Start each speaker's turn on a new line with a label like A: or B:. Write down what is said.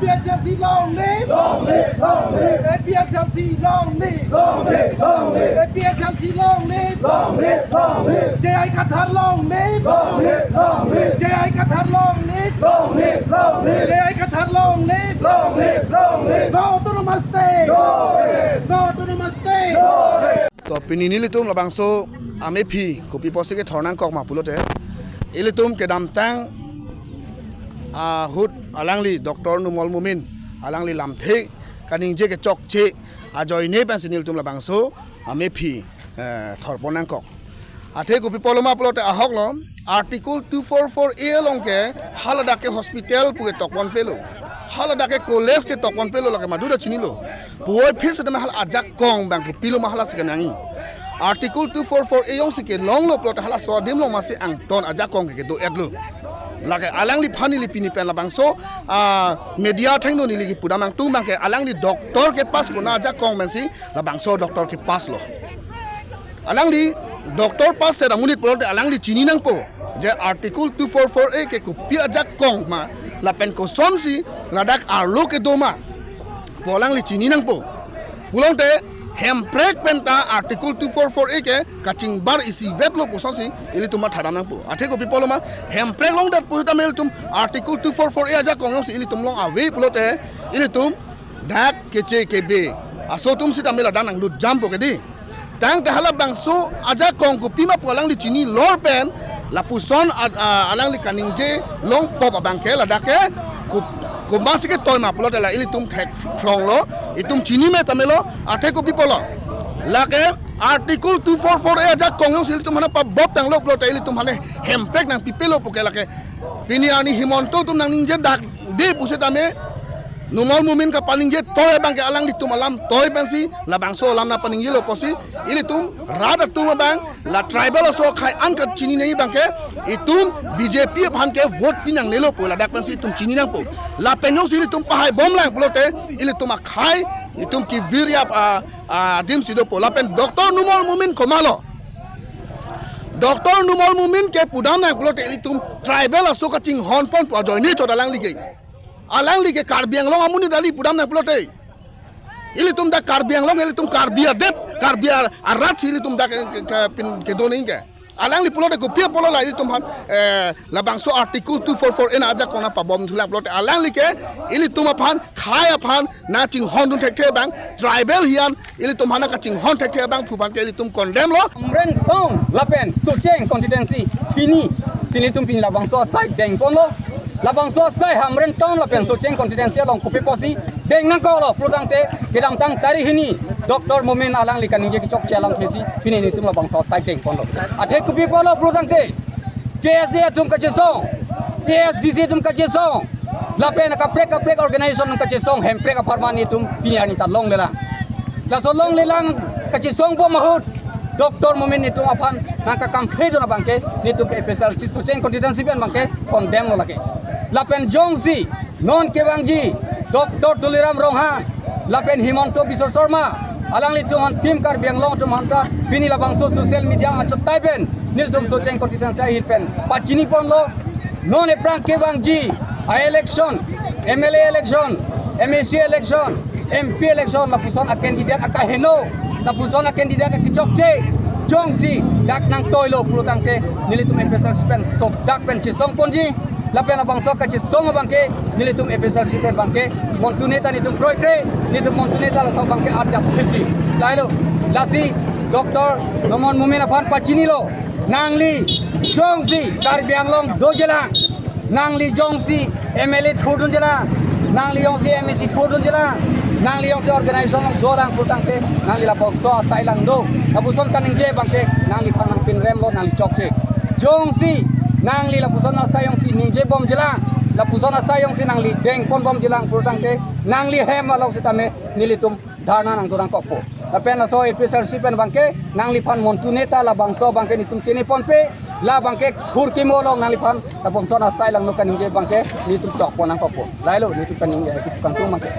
A: APSLC long live! Long live! Long live! APSLC long live! Long live! Long live! APSLC long live! Long live! Long live! JI Qatar long live! Long live! Long live! JI Qatar long live! Long live! Long live! JI Qatar long live! Long live! Long live! No autonomous state! No autonomous state!
B: तो पिनिनिली तुम लबांगसो आमे फी कोपी पोसे के थोरनां कक मापुलोते इले तुम के दामतांग हुद आलांगली डॉक्टर नुमल मुमिन आलांगली लामथे कानिंजे के चकचे आजयने पेंसिनिल तुम लबांगसो आमे फी थरपनां कक आथे कोपी पोलोमा पुलोते आहकलो आर्टिकल 244A लंके हालदा के हॉस्पिटल पुगे तकवन पेलो हालदा के कॉलेज के तकवन पेलो लगे मादुदा चिनिलो पुओय फिर से दमे हाल आजाक कोंग बैंको पिलो माहाला सकेनांगी आर्टिकल 244A यों सिके लॉन्ग लो प्लॉट हाला सो दिम लो मासे आंगटन आजाक कोंग के दो एडलो लगे आलांगली फानिली पिनी पेन लाबांगसो मीडिया थेंगनो निली की पुदामांग तुंग बांके आलांगली डॉक्टर के पास को ना आजाक कोंग मेंसी लाबांगसो डॉक्टर के पास लो आलांगली डॉक्टर पास से रामुनित प्लॉट आलांगली चिनी नंगपो जे आर्टिकल 244A के कुपी आजाक कोंग मा लापेन को सोनसी लादाक आरलो के दोमा पोलांगली चिनी नंगपो पुलोंते हेम्प्रेक पेंटा आर्टिकल 244A के काचिंग बार इसी वेब लो पोसोंसी इली तुम थादा नंगपो आथे को पिपोलो मा हेम्प्रेक लोंग दत पुता मेल तुम आर्टिकल 244A आजाक कोंग लोंसी इली तुम लोंग आवे पुलोते इली तुम दाक केचे के बे आसो तुम सिता मेला दानंग दु जाम्पो के दी tang te halap bangso aja kong ko pima pualang di chini lor pen la puson alang li kaningje long pop abangke la dake ko masike toy ma pulo la ili tum thek from lo itum chini me tamelo athe ko pipolo la ke article 244A aja kong sil tum mana pa bob tang lo pulo ili tum hane hempek nang pipelo poke la ke pini ani himonto tum nang ningje dak de pusetame Numal mumin ka paningje toy bang ke alang ditum alam toy pensi la bangso alam na paningje lo posi ini tum rada tum bang la tribal so khai angkat chini nei bang ke itum BJP bhan ke vote pinang nelo po la dak pensi tum chini nang po la penyo sili tum pahai bom lang pulote ili tum khai itum ki virya dim sido po la pen doktor numal mumin komalo doktor numal mumin ke pudam nang pulote ili tum tribal so ka ching hon pon po join ni chodalang ligei alang li ke karbiang long amuni dali pudam na plote ili tum da karbiang long ili tum karbia dep karbia arat ili tum da ke do ninge alang li plote ko pia polo la ili tum han la bangso article 244 ena aja kona pa bom thula plote alang li ke ili tum aphan khai aphan na ching hon dun thek bang tribal hian ili tum hana ka ching hon thek bang phuban ke ili tum condemn lo
C: ren tong lapen sucheng constituency pini sini tum pin la bangso side deng polo labang so sai hamren tong la pen so cheng constituency long kopi posi deng nang ko lo prudang te kedang tang tari hini doktor momen alang li kaning je ki chok chalam thesi pini ni tum labang so sai deng pon lo athe kopi polo prudang te KSA tum ka chesong PSDC tum ka chesong la pen ka prek organization tum ka chesong hem prek farmani tum pini ani ta long lela la so long lelang ka chesong bo mahut doktor momen ni tum apan nangka kam phedo na bangke ni tum SRC so cheng constituency pen bangke condemn lo lake lapen jongsi non kewangji doktor Tuliram Ronghang lapen Himanto Bisor Sharma alang li tuman tim kar bianglong tuman ka pini labang so social media achot taipen nil tum so cheng constituency hirpen pachini pon lo non eprang kewangji election MLA election MAC election MP election la puson a candidate aka heno la puson a candidate ka kichokche jongsi dak nang toilo purutangte nilitum special spend so dak pen chisong ponji lapen abang so ka chisong bangke nilitum special spend bangke montuneta nitum proikre nitum montuneta la so bangke arjap phiti lailo lasi doktor nomon mumin afan pachini lo nangli jongsi karbianglong dojela nangli jongsi MLA thudun jela nangli jongsi MAC thudun jela nangli jongsi organization dolang putangte nangli la bokso asailang do abuson kaningje bangke nangli phanang pinrem lo nangli chokche jongsi nangli la puson asayong si ningje bom jela la puson asayong si nangli deng pon bom jelang putangte nangli hem along sitame nilitum dharna nang dorang kokpo lapen la so SRC pen bangke nangli phan montuneta la bangso bangke nitum tini ponpe la bangke hurki molong nangli phan la bangso asailang no kaningje bangke nitum tok ponang kokpo lailo nitum kaningje kitu kantung bangke